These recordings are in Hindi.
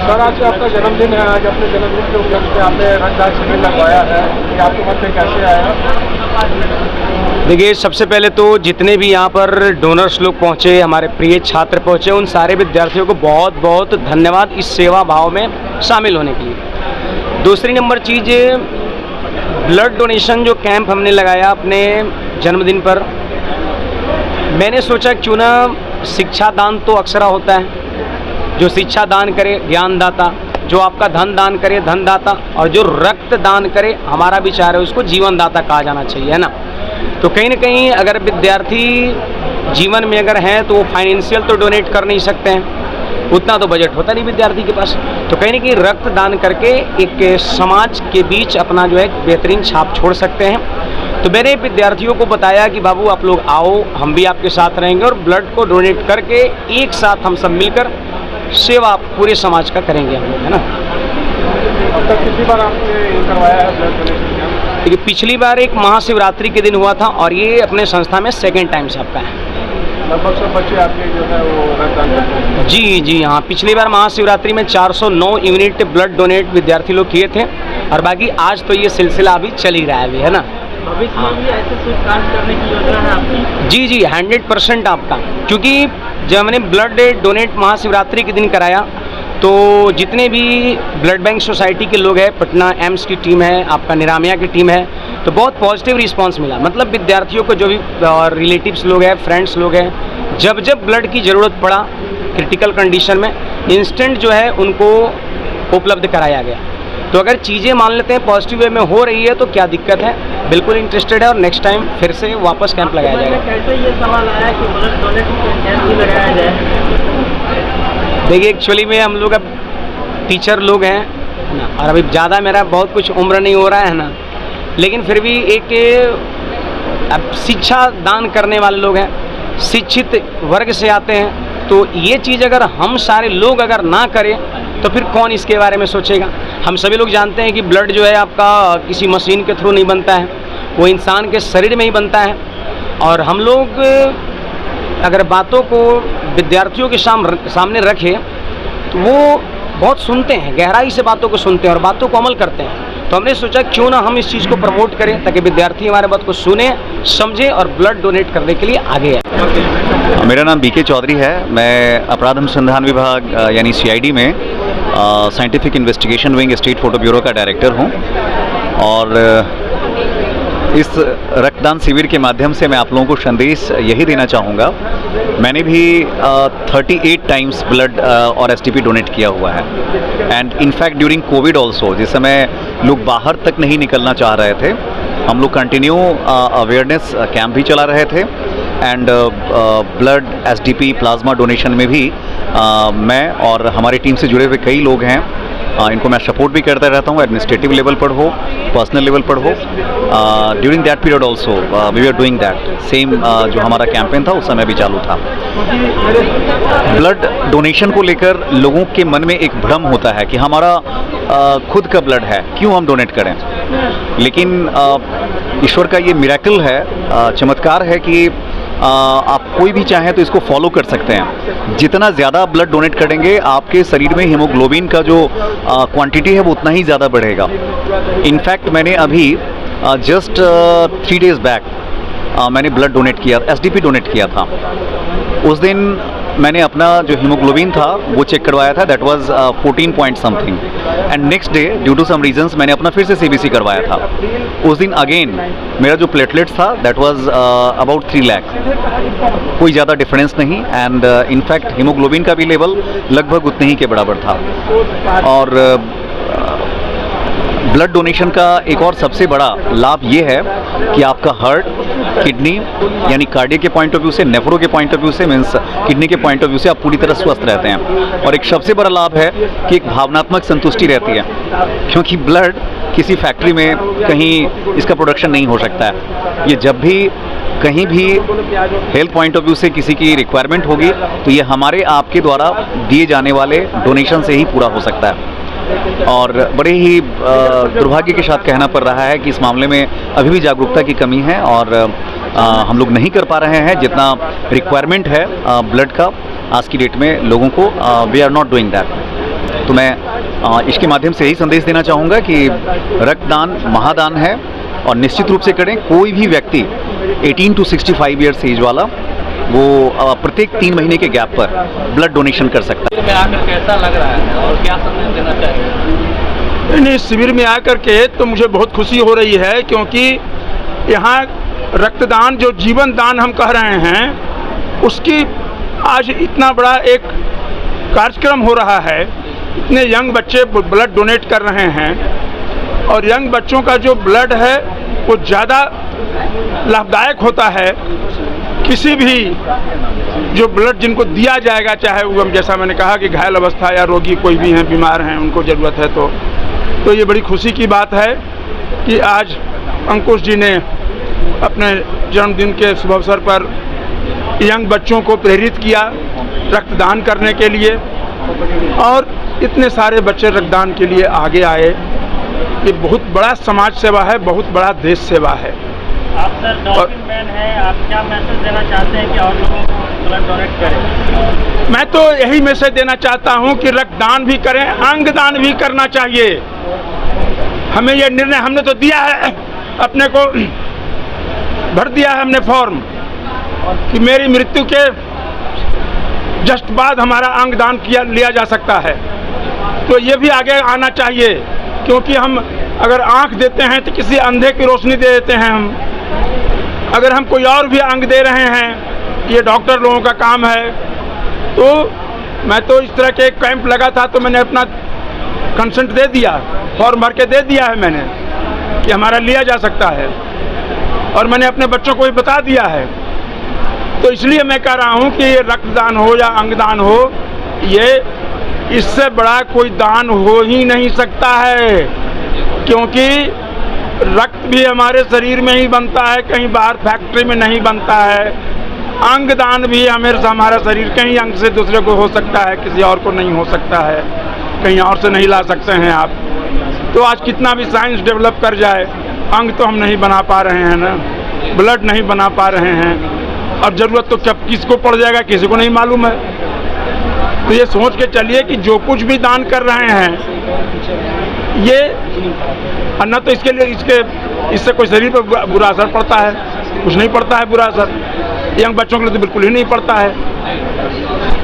सर आज आपका जन्मदिन है, आज अपने जन्मदिन के उपलक्ष्य में आपने रक्तदान शिविर लगवाया है, ये आपके मन में कैसे आया? देखिए, सबसे पहले तो जितने भी यहाँ पर डोनर्स लोग पहुँचे, हमारे प्रिय छात्र पहुँचे, उन सारे विद्यार्थियों को बहुत बहुत धन्यवाद इस सेवा भाव में शामिल होने के लिए। दूसरी नंबर चीज़, ब्लड डोनेशन जो कैंप हमने लगाया अपने जन्मदिन पर, मैंने सोचा क्यों ना शिक्षा दान तो अक्सरा होता है, जो शिक्षा दान करे ज्ञानदाता, जो आपका धन दान करे धनदाता, और जो रक्त दान करे, हमारा विचार है उसको जीवन दाता कहा जाना चाहिए, है ना। तो कहीं ना कहीं अगर विद्यार्थी जीवन में अगर हैं तो वो फाइनेंशियल तो डोनेट कर नहीं सकते हैं, उतना तो बजट होता नहीं विद्यार्थी के पास, तो कहीं ना कहीं रक्त दान करके एक समाज के बीच अपना जो है बेहतरीन छाप छोड़ सकते हैं। तो मैंने विद्यार्थियों को बताया कि बाबू आप लोग आओ, हम भी आपके साथ रहेंगे और ब्लड को डोनेट करके एक साथ हम सब मिलकर सेवा पूरे समाज का करेंगे हम लोग, है ना। अब तक कितनी बार आपने करवाया है ब्लड डोनेशन? देखिए, पिछली बार एक महाशिवरात्रि के दिन हुआ था और ये अपने संस्था में सेकेंड टाइम से आपका है। लगभग सब बच्चे आपके जो है वो रक्तदान करते हैं? जी हाँ, पिछली बार महाशिवरात्रि में 409 यूनिट ब्लड डोनेट विद्यार्थी लोग किए थे, और बाकी आज तो ये सिलसिला अभी चल ही रहा है अभी, है ना। भविष्य में भी ऐसे शुभ काम करने की योजना है आपकी? जी 100% आपका, क्योंकि जब हमने ब्लड डोनेट महाशिवरात्रि के दिन कराया तो जितने भी ब्लड बैंक सोसाइटी के लोग हैं, पटना एम्स की टीम है, आपका निरामिया की टीम है, तो बहुत पॉजिटिव रिस्पांस मिला। मतलब विद्यार्थियों को जो भी रिलेटिव्स लोग हैं, फ्रेंड्स लोग हैं, जब जब ब्लड की ज़रूरत पड़ा क्रिटिकल कंडीशन में, इंस्टेंट जो है उनको उपलब्ध कराया गया। तो अगर चीज़ें मान लेते हैं पॉजिटिव वे में हो रही है तो क्या दिक्कत है, बिल्कुल इंटरेस्टेड है और नेक्स्ट टाइम फिर से वापस कैंप लगाया जाएगा। कैसे ये सवाल आया कि ब्लड डोनेट कैंप भी लगाया जाए? देखिए, एक्चुअली में हम लोग अब टीचर लोग हैं ना, और अभी ज़्यादा मेरा बहुत कुछ उम्र नहीं हो रहा है ना, लेकिन फिर भी एक अब शिक्षा दान करने वाले लोग हैं, शिक्षित वर्ग से आते हैं, तो ये चीज़ अगर हम सारे लोग अगर ना करें तो फिर कौन इसके बारे में सोचेगा। हम सभी लोग जानते हैं कि ब्लड जो है आपका किसी मशीन के थ्रू नहीं बनता है, वो इंसान के शरीर में ही बनता है। और हम लोग अगर बातों को विद्यार्थियों के सामने रखें तो वो बहुत सुनते हैं, गहराई से बातों को सुनते हैं और बातों को अमल करते हैं। तो हमने सोचा क्यों ना हम इस चीज़ को प्रमोट करें ताकि विद्यार्थी हमारे बात को सुने, समझें और ब्लड डोनेट करने के लिए आगे आए। मेरा नाम बीके चौधरी है, मैं अपराध अनुसंधान विभाग यानी CID में scientific investigation wing state photo bureau का डायरेक्टर हूँ। और इस रक्तदान शिविर के माध्यम से मैं आप लोगों को संदेश यही देना चाहूँगा, मैंने भी 38 टाइम्स ब्लड और STP डोनेट किया हुआ है। And in fact during Covid also, जिस समय लोग बाहर तक नहीं निकलना चाह रहे थे, हम लोग कंटिन्यू अवेयरनेस कैंप भी चला रहे थे। And blood STP plasma donation में भी मैं और हमारी टीम से जुड़े हुए कई लोग हैं, इनको मैं सपोर्ट भी करता रहता हूँ, एडमिनिस्ट्रेटिव लेवल पर हो, पर्सनल लेवल पर हो। During that period also we are doing that same, जो हमारा कैंपेन था उस समय भी चालू था। ब्लड डोनेशन को लेकर लोगों के मन में एक भ्रम होता है कि हमारा खुद का ब्लड है, क्यों हम डोनेट करें। लेकिन ईश्वर का ये मिरेकल है, चमत्कार है कि आप कोई भी चाहें तो इसको फॉलो कर सकते हैं। जितना ज़्यादा ब्लड डोनेट करेंगे, आपके शरीर में हीमोग्लोबिन का जो क्वांटिटी है वो उतना ही ज़्यादा बढ़ेगा। इनफैक्ट मैंने अभी जस्ट 3 days बैक मैंने ब्लड डोनेट किया, STP डोनेट किया था। उस दिन मैंने अपना जो हीमोग्लोबिन था वो चेक करवाया था, that was 14 point something. And next day due to some reasons मैंने अपना फिर से CBC करवाया था। उस दिन अगेन मेरा जो प्लेटलेट्स था दैट वाज अबाउट 3 लाख, कोई ज़्यादा डिफरेंस नहीं। एंड इनफैक्ट हीमोग्लोबिन का भी लेवल लगभग उतने ही के बराबर था। और ब्लड डोनेशन का एक और सबसे बड़ा लाभ ये है कि आपका हार्ट, किडनी यानी कार्डियक के पॉइंट ऑफ व्यू से, नेफ्रो के पॉइंट ऑफ व्यू से, मीन्स किडनी के पॉइंट ऑफ व्यू से आप पूरी तरह स्वस्थ रहते हैं। और एक सबसे बड़ा लाभ है कि एक भावनात्मक संतुष्टि रहती है, क्योंकि ब्लड किसी फैक्ट्री में कहीं इसका प्रोडक्शन नहीं हो सकता है। ये जब भी कहीं भी हेल्थ पॉइंट ऑफ व्यू से किसी की रिक्वायरमेंट होगी तो ये हमारे आपके द्वारा दिए जाने वाले डोनेशन से ही पूरा हो सकता है। और बड़े ही दुर्भाग्य के साथ कहना पड़ रहा है कि इस मामले में अभी भी जागरूकता की कमी है और हम लोग नहीं कर पा रहे हैं जितना रिक्वायरमेंट है ब्लड का आज की डेट में लोगों को। We are not doing that. तो मैं इसके माध्यम से यही संदेश देना चाहूँगा कि रक्तदान महादान है और निश्चित रूप से करें। कोई भी व्यक्ति 18 to 65 ईयर्स एज वाला वो प्रत्येक 3 महीने के गैप पर ब्लड डोनेशन कर सकता है। में आकर कैसा लग रहा है और क्या संदेश देना चाहिए? नहीं, शिविर में आकर के तो मुझे बहुत खुशी हो रही है, क्योंकि यहाँ रक्तदान जो जीवन दान हम कह रहे हैं उसकी आज इतना बड़ा एक कार्यक्रम हो रहा है। इतने यंग बच्चे ब्लड डोनेट कर रहे हैं और यंग बच्चों का जो ब्लड है वो ज़्यादा लाभदायक होता है। किसी भी जो ब्लड जिनको दिया जाएगा, चाहे वो जैसा मैंने कहा कि घायल अवस्था या रोगी कोई भी हैं, बीमार हैं, उनको ज़रूरत है, तो ये बड़ी खुशी की बात है कि आज अंकुश जी ने अपने जन्मदिन के शुभ अवसर पर यंग बच्चों को प्रेरित किया रक्तदान करने के लिए और इतने सारे बच्चे रक्तदान के लिए आगे आए। ये बहुत बड़ा समाज सेवा है, बहुत बड़ा देश सेवा है। आप सर डोनेशन मैन हैं, आप क्या मैसेज देना चाहते हैं कि और लोगों को ब्लड डोनेट करें? मैं तो यही मैसेज देना चाहता हूं कि रक्तदान भी करें, अंगदान भी करना चाहिए। हमें यह निर्णय हमने तो दिया है, अपने को भर दिया है हमने फॉर्म कि मेरी मृत्यु के जस्ट बाद हमारा अंगदान लिया जा सकता है। तो ये भी आगे आना चाहिए, क्योंकि हम अगर आंख देते हैं तो किसी अंधे की रोशनी दे देते हैं हम। अगर हम कोई और भी अंग दे रहे हैं, ये डॉक्टर लोगों का काम है। तो मैं तो इस तरह के एक कैंप लगा था तो मैंने अपना कंसेंट दे दिया, फॉर्म भर के दे दिया है मैंने कि हमारा लिया जा सकता है, और मैंने अपने बच्चों को भी बता दिया है। तो इसलिए मैं कह रहा हूँ कि ये रक्तदान हो या अंगदान हो, ये इससे बड़ा कोई दान हो ही नहीं सकता है, क्योंकि रक्त भी हमारे शरीर में ही बनता है, कहीं बाहर फैक्ट्री में नहीं बनता है। अंगदान भी हमारा शरीर कहीं अंग से दूसरे को हो सकता है, किसी और को नहीं हो सकता है, कहीं और से नहीं ला सकते हैं आप। तो आज कितना भी साइंस डेवलप कर जाए, अंग तो हम नहीं बना पा रहे हैं ना, ब्लड नहीं बना पा रहे हैं। अब ज़रूरत तो कब किसको पड़ जाएगा किसी को नहीं मालूम है। तो ये सोच के चलिए कि जो कुछ भी दान कर रहे हैं ये न तो इससे कोई शरीर पर बुरा असर पड़ता है, कुछ नहीं पड़ता है बुरा असर। यंग बच्चों के लिए तो बिल्कुल ही नहीं पड़ता है।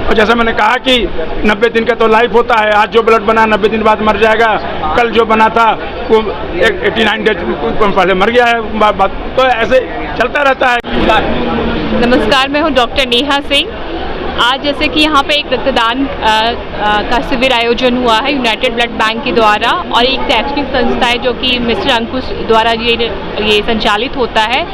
और जैसा मैंने कहा कि 90 दिन का तो लाइफ होता है, आज जो ब्लड बना 90 दिन बाद मर जाएगा, कल जो बना था वो 89 डेज पहले मर गया है, तो ऐसे चलता रहता है। नमस्कार, मैं हूँ डॉक्टर नेहा सिंह। आज जैसे कि यहाँ पे एक रक्तदान का शिविर आयोजन हुआ है यूनाइटेड ब्लड बैंक के द्वारा, और एक शैक्षणिक संस्था है जो कि मिस्टर अंकुश द्वारा ये संचालित होता है।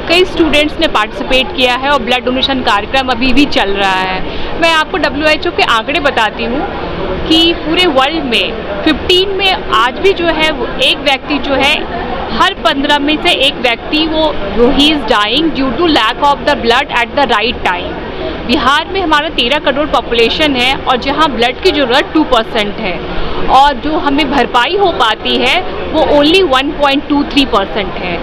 कई स्टूडेंट्स ने पार्टिसिपेट किया है और ब्लड डोनेशन कार्यक्रम अभी भी चल रहा है। मैं आपको WHO के आंकड़े बताती हूँ कि पूरे वर्ल्ड में 15 में आज भी जो है एक व्यक्ति जो है हर 15 में से एक व्यक्ति वो ही is dying due to lack of the blood at the right time. Bihar में हमारा 13 करोड़ पॉपुलेशन है और जहाँ ब्लड की ज़रूरत 2% है, और जो हमें भरपाई हो पाती है वो ओनली 1.23% है।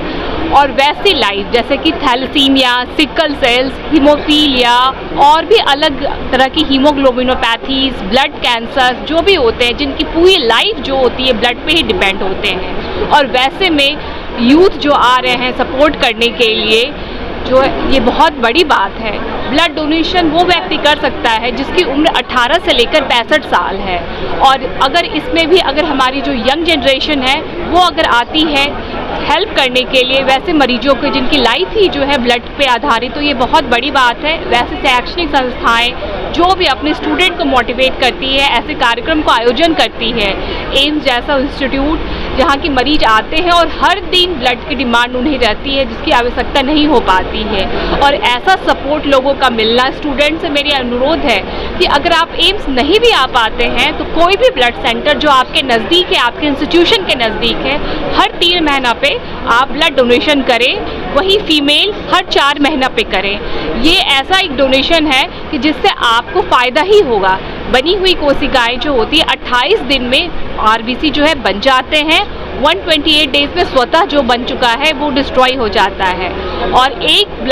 और वैसी लाइफ जैसे कि थैलेसीमिया, सिकल सेल्स, हीमोफीलिया और भी अलग तरह की हीमोग्लोबिनोपैथीज, ब्लड कैंसर जो भी होते हैं, जिनकी पूरी लाइफ जो होती है ब्लड पे ही डिपेंड होते हैं। और वैसे में यूथ जो आ रहे हैं सपोर्ट करने के लिए, जो ये बहुत बड़ी बात है। ब्लड डोनेशन वो व्यक्ति कर सकता है जिसकी उम्र 18 से लेकर 65 साल है। और अगर इसमें भी अगर हमारी जो यंग जनरेशन है वो अगर आती है हेल्प करने के लिए वैसे मरीजों को जिनकी लाइफ ही जो है ब्लड पे आधारित, तो ये बहुत बड़ी बात है। वैसे शैक्षणिक संस्थाएं जो भी अपने स्टूडेंट को मोटिवेट करती है, ऐसे कार्यक्रम को आयोजन करती है, एम्स जैसा इंस्टीट्यूट जहाँ के मरीज आते हैं और हर दिन ब्लड की डिमांड उन्हें रहती है जिसकी आवश्यकता नहीं हो पाती है, और ऐसा सपोर्ट लोगों का मिलना। स्टूडेंट से मेरी अनुरोध है कि अगर आप एम्स नहीं भी आ पाते हैं तो कोई भी ब्लड सेंटर जो आपके नज़दीक है, आपके इंस्टीट्यूशन के नज़दीक है, हर 3 महीना पे आप ब्लड डोनेशन करें। वही फीमेल हर 4 महीना पे करें। ये ऐसा एक डोनेशन है कि जिससे आपको फ़ायदा ही होगा। बनी हुई कोशिकाएं जो होती है 28 दिन में RBC जो है बन जाते हैं, 128 डेज में स्वतः जो बन चुका है वो डिस्ट्रॉय हो जाता है, और एक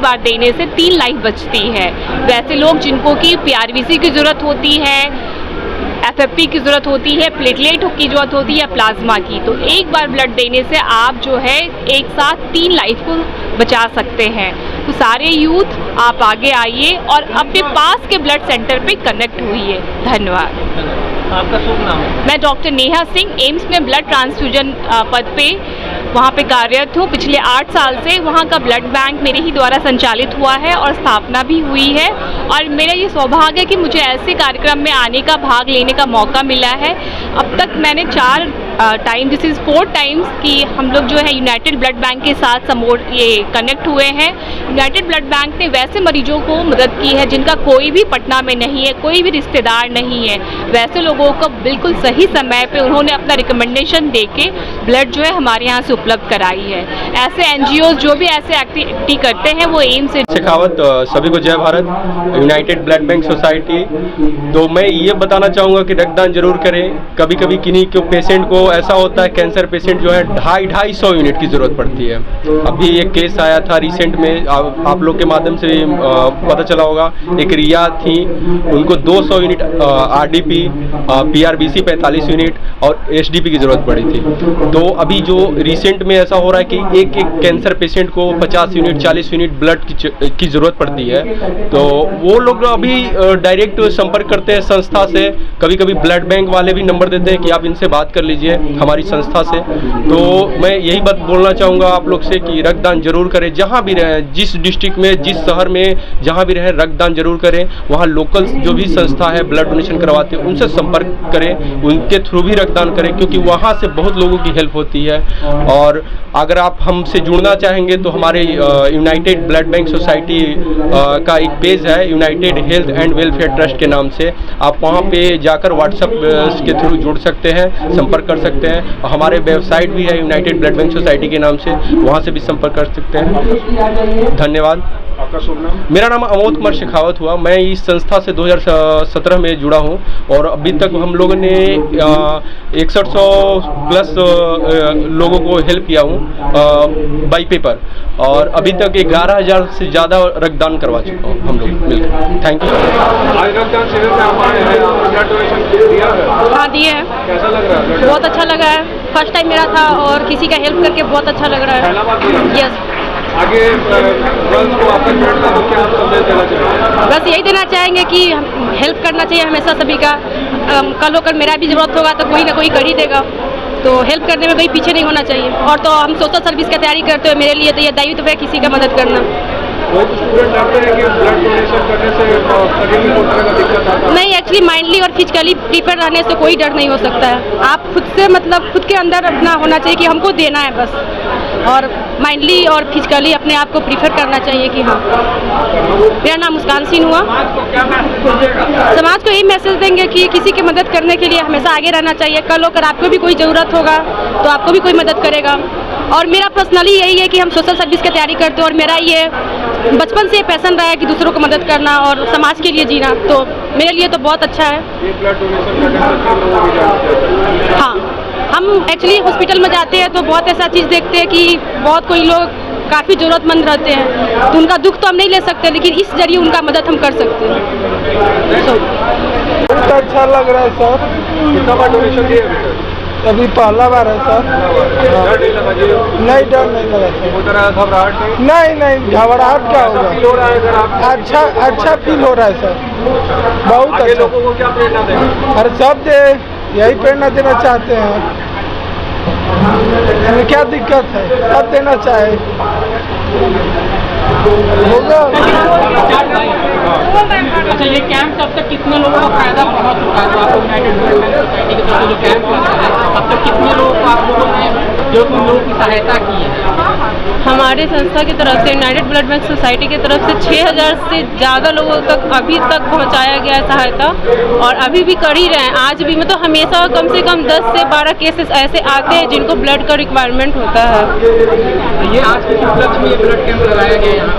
बार देने से 3 लाइफ बचती है। वैसे लोग जिनको कि PRBC की ज़रूरत होती है, FFP की ज़रूरत होती है, प्लेटलेट की ज़रूरत होती है, प्लाज्मा की। तो एक बार ब्लड देने से आप जो है एक साथ 3 लाइफ को बचा सकते हैं। तो सारे यूथ आप आगे आइए और अपने पास के ब्लड सेंटर पे कनेक्ट हुइए। धन्यवाद। आपका शुभ नाम है? मैं डॉक्टर नेहा सिंह एम्स में ब्लड ट्रांसफ्यूजन पद पे वहाँ पे कार्यरत हूँ। पिछले 8 साल से वहाँ का ब्लड बैंक मेरे ही द्वारा संचालित हुआ है और स्थापना भी हुई है। और मेरा ये सौभाग्य है कि मुझे ऐसे कार्यक्रम में आने का, भाग लेने का मौका मिला है। अब तक मैंने 4 टाइम, दिस इज़ 4 टाइम्स कि हम लोग जो है यूनाइटेड ब्लड बैंक के साथ ये कनेक्ट हुए हैं। यूनाइटेड ब्लड बैंक ने वैसे मरीजों को मदद की है जिनका कोई भी पटना में नहीं है, कोई भी रिश्तेदार नहीं है। वैसे लोगों को बिल्कुल सही समय पे उन्होंने अपना रिकमेंडेशन दे के ब्लड जो है हमारे यहाँ से उपलब्ध कराई है। ऐसे NGOs जो भी ऐसे एक्टिविटी करते हैं वो एम्स से। शेखावत, सभी को जय Bharat. United blood bank society. तो मैं ये बताना चाहूँगा कि रक्तदान जरूर करें। कभी कभी किन्हीं को पेशेंट को ऐसा होता है, कैंसर पेशेंट जो है 250 यूनिट की ज़रूरत पड़ती है। अभी एक केस आया था रिसेंट में, आप लोग के माध्यम से पता चला होगा। एक रिया थी, उनको 200 यूनिट RDP, PRBC 45 यूनिट और SDP की ज़रूरत पड़ी थी। तो अभी जो रिसेंट में ऐसा हो रहा है कि एक कैंसर पेशेंट को 50 यूनिट 40 यूनिट ब्लड की ज़रूरत पड़ती है। तो वो लोग अभी डायरेक्ट संपर्क करते हैं संस्था से। कभी कभी ब्लड बैंक वाले भी नंबर देते हैं कि आप इनसे बात कर लीजिए हमारी संस्था से। तो मैं यही बात बोलना चाहूँगा आप लोग से कि रक्तदान जरूर करें। जहाँ भी रहें, जिस डिस्ट्रिक्ट में, जिस शहर में जहाँ भी रहें, रक्तदान जरूर करें। वहाँ लोकल जो भी संस्था है ब्लड डोनेशन करवाते हैं उनसे संपर्क करें, उनके थ्रू भी रक्तदान करें, क्योंकि वहाँ से बहुत लोगों की हेल्प होती है। और अगर आप हमसे जुड़ना चाहेंगे तो हमारे यूनाइटेड ब्लड बैंक सोसाइटी का एक पेज है, United health and welfare trust के नाम से। आप वहाँ पे जाकर व्हाट्सएप के थ्रू जुड़ सकते हैं, संपर्क कर सकते हैं। हमारे वेबसाइट भी है यूनाइटेड ब्लड बैंक सोसाइटी के नाम से, वहाँ से भी संपर्क कर सकते हैं। धन्यवाद। आपका शुभ नाम? मेरा नाम अमोद कुमार शेखावत हुआ। मैं इस संस्था से 2017 में जुड़ा हूँ और अभी तक हम लोगों ने 6100 प्लस लोगों को हेल्प किया हूँ बाई पेपर, और अभी तक 11,000 से ज़्यादा रक्तदान करवा चुका हूँ हम लोग मिलकर। Thank you. आज रक्तदान शिविर में आप आए हैं, आपने ब्लड डोनेशन दिया है? हाँ, दिए हैं। कैसा लग रहा है? बहुत अच्छा लगा है। फर्स्ट टाइम मेरा था और किसी का हेल्प करके बहुत अच्छा लग रहा है। पहला बार दिया? यस। आगे गर्ल्स को आपका मिलता तो क्या आप संदेश देना चाहेंगे? बस यही देना चाहेंगे कि हेल्प करना चाहिए हमेशा सभी का। कल होकर मेरा भी ज़रूरत होगा तो कोई ना कोई कर ही देगा, तो हेल्प करने में कोई पीछे नहीं होना चाहिए। और तो हम सोशल सर्विस की तैयारी करते हुए मेरे लिए तो ये दायित्व है किसी का मदद करना। कोई स्टूडेंट डरते हैं कि ब्लड डोनेशन करने से शरीर में कोई तरह का दिक्कत आता है? नहीं, एक्चुअली माइंडली और फिजिकली प्रिपेयर रहने से कोई डर नहीं हो सकता है। आप खुद से मतलब खुद के अंदर अपना होना चाहिए कि हमको देना है बस, और माइंडली और फिजिकली अपने आप को प्रीफर करना चाहिए कि हाँ। मेरा नाम मुस्कान सिंह हुआ। समाज को यही मैसेज देंगे कि किसी की मदद करने के लिए हमेशा आगे रहना चाहिए। कल होकर आपको भी कोई ज़रूरत होगा तो आपको भी कोई मदद करेगा। और मेरा पर्सनली यही है कि हम सोशल सर्विस की तैयारी करते हैं और मेरा ये बचपन से पैशन रहा है कि दूसरों को मदद करना और समाज के लिए जीना, तो मेरे लिए तो बहुत अच्छा है। ये ब्लड डोनेशन करने से लोगों की जान? हाँ, हम एक्चुअली हॉस्पिटल में जाते हैं तो बहुत ऐसा चीज़ देखते हैं कि बहुत कोई लोग काफ़ी ज़रूरतमंद रहते हैं, तो उनका दुख तो हम नहीं ले सकते, लेकिन इस जरिए उनका मदद हम कर सकते हैं। बहुत अच्छा लग रहा है सर। कितना बार डोनेशन दिए अभी पहला बार है सर। डर नहीं लगा जी? नहीं, डर नहीं लगा सर। कोई तरह का घबराहट नहीं? नहीं, घबराहट क्या कैसा फील हो होगा? रहा है सर आपको? अच्छा फील हो रहा है सर, बहुत आगे अच्छा। लोगों को क्या प्रेरणा देंगे? और सब दे यही प्रेरणा देना चाहते हैं। क्या दिक्कत है, सब देना चाहे होगा। अच्छा, ये कैंप अब तक कितने लोगों को फायदा पहुंच चुका है? तो आपको यूनाइटेड ब्लड बैंक सोसाइटी की तरफ से जो कैंप लगा है, अब तक कितने लोगों को आप लोगों ने जो उन लोगों की सहायता की है? हमारे संस्था की तरफ से, यूनाइटेड ब्लड बैंक सोसाइटी की तरफ से 6000 से ज़्यादा लोगों तक अभी तक पहुंचाया गया है सहायता, और अभी भी कर ही रहे हैं। आज भी मतलब हमेशा कम से कम 10 से 12 केसेस ऐसे आते हैं जिनको ब्लड का रिक्वायरमेंट होता है। ये आज के उपलक्ष्य में ये ब्लड कैंप लगाया गया है यहाँ?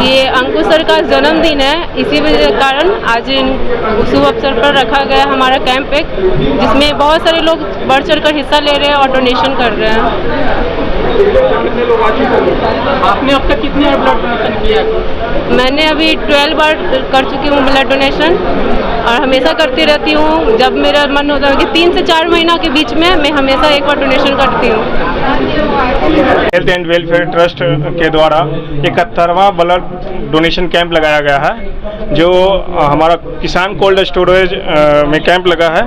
ये अंकुश सर का जन्मदिन है, इसी वजह के कारण आज शुभ अवसर पर रखा गया हमारा कैंप एक, जिसमें बहुत सारे लोग बढ़ चढ़ कर हिस्सा ले रहे हैं और डोनेशन कर रहे हैं। कितने लोग आ चुके हैं? आपने अब तक कितने ब्लड डोनेशन किया है? मैंने अभी 12 बार कर चुकी हूँ ब्लड डोनेशन। और हमेशा करती रहती हूँ। जब मेरा मन होता है कि 3 से 4 महीना के बीच में मैं हमेशा एक बार डोनेशन करती हूँ। हेल्थ एंड वेलफेयर ट्रस्ट के द्वारा 71वां ब्लड डोनेशन कैंप लगाया गया है, जो हमारा किसान कोल्ड स्टोरेज में कैंप लगा है।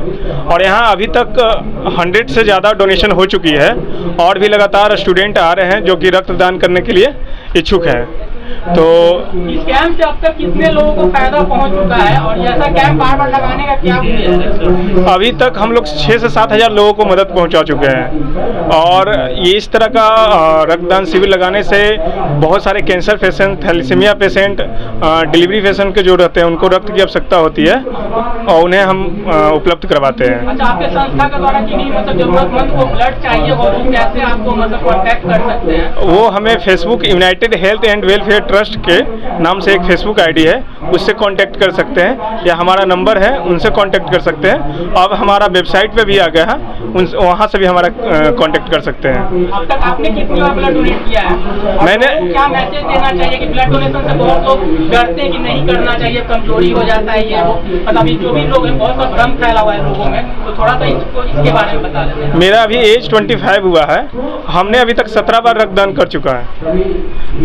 और यहाँ अभी तक 100 से ज़्यादा डोनेशन हो चुकी है और भी लगातार स्टूडेंट आ रहे हैं जो कि रक्तदान करने के लिए इच्छुक हैं। तो इस कैंप से अब तक कितने लोगों को फायदा पहुंच चुका है और ऐसा कैंप बार बार लगाने का क्या उद्देश्य है? अभी तक हम लोग 6 से 7 हज़ार लोगों को मदद पहुंचा चुके हैं। और ये इस तरह का रक्तदान शिविर लगाने से बहुत सारे cancer patient, thalassemia patient, delivery patient के जो रहते हैं उनको रक्त की आवश्यकता होती है और उन्हें हम उपलब्ध करवाते हैं। अच्छा, आपके संस्था के द्वारा किन्हीं मतलब जरूरतमंद को ब्लड चाहिए और वो कैसे आपको मतलब कॉन्टैक्ट कर सकते हैं? वो हमें Facebook United health and welfare trust के नाम से एक फेसबुक आईडी है, उससे कांटेक्ट कर सकते हैं, या हमारा नंबर है उनसे कांटेक्ट कर सकते हैं। अब हमारा वेबसाइट पे भी आ गया है, वहाँ से भी हमारा कांटेक्ट कर सकते हैं। अब तक आपने कितनी बार ब्लड डोनेट किया है? मैंने क्या मैसेज देना चाहिए कि ब्लड डोनेशन से बहुत लोग डरते हैं कि नहीं करना चाहिए, कमजोरी हो जाता है, ये वो मतलब जो भी लोग हैं बहुत सा भ्रम फैला हुआ है लोगों में, तो थोड़ा सा इसके बारे में बता देते हैं। मेरा अभी एज 25 हुआ है। हमने अभी तक 17 बार रक्तदान कर चुका है,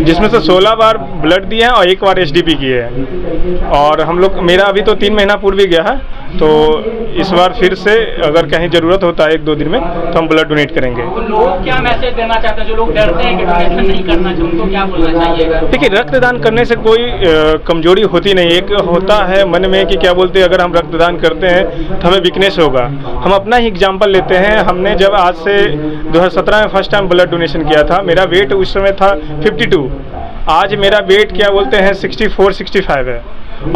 जिसमें से 16 बार ब्लड दिए हैं और 1 बार एचडीपी किए हैं। और हम लोग, मेरा अभी तो 3 महीना पूर्व भी गया है, तो इस बार फिर से अगर कहीं ज़रूरत होता है 1-2 दिन में तो हम ब्लड डोनेट करेंगे। तो लोग क्या मैसेज देना चाहते हैं जो लोग डरते हैं कि डोनेशन नहीं करना चाहिए, उनको क्या बोलना चाहिएगा? देखिए, रक्तदान करने से कोई कमजोरी होती नहीं। एक होता है मन में कि क्या बोलते हैं, अगर हम रक्तदान करते हैं तो हमें वीकनेस होगा। हम अपना ही एग्जाम्पल लेते हैं। हमने जब आज से 2017 में फर्स्ट टाइम ब्लड डोनेशन किया था, मेरा वेट उस समय था 52, आज मेरा वेट क्या बोलते हैं 64-65 है।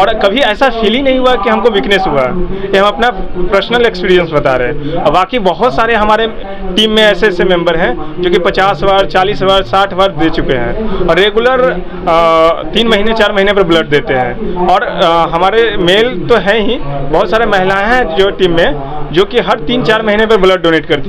और कभी ऐसा फील ही नहीं हुआ कि हमको वीकनेस हुआ। ये हम अपना पर्सनल एक्सपीरियंस बता रहे हैं। और बाकी बहुत सारे हमारे टीम में ऐसे मेंबर हैं जो कि 50 बार, 40 बार, 60 बार दे चुके हैं और रेगुलर 3 महीने 4 महीने पर ब्लड देते हैं। और हमारे मेल तो हैं ही, बहुत सारे महिलाएं हैं जो टीम में, जो कि हर 3-4 महीने पर ब्लड डोनेट करती हैं।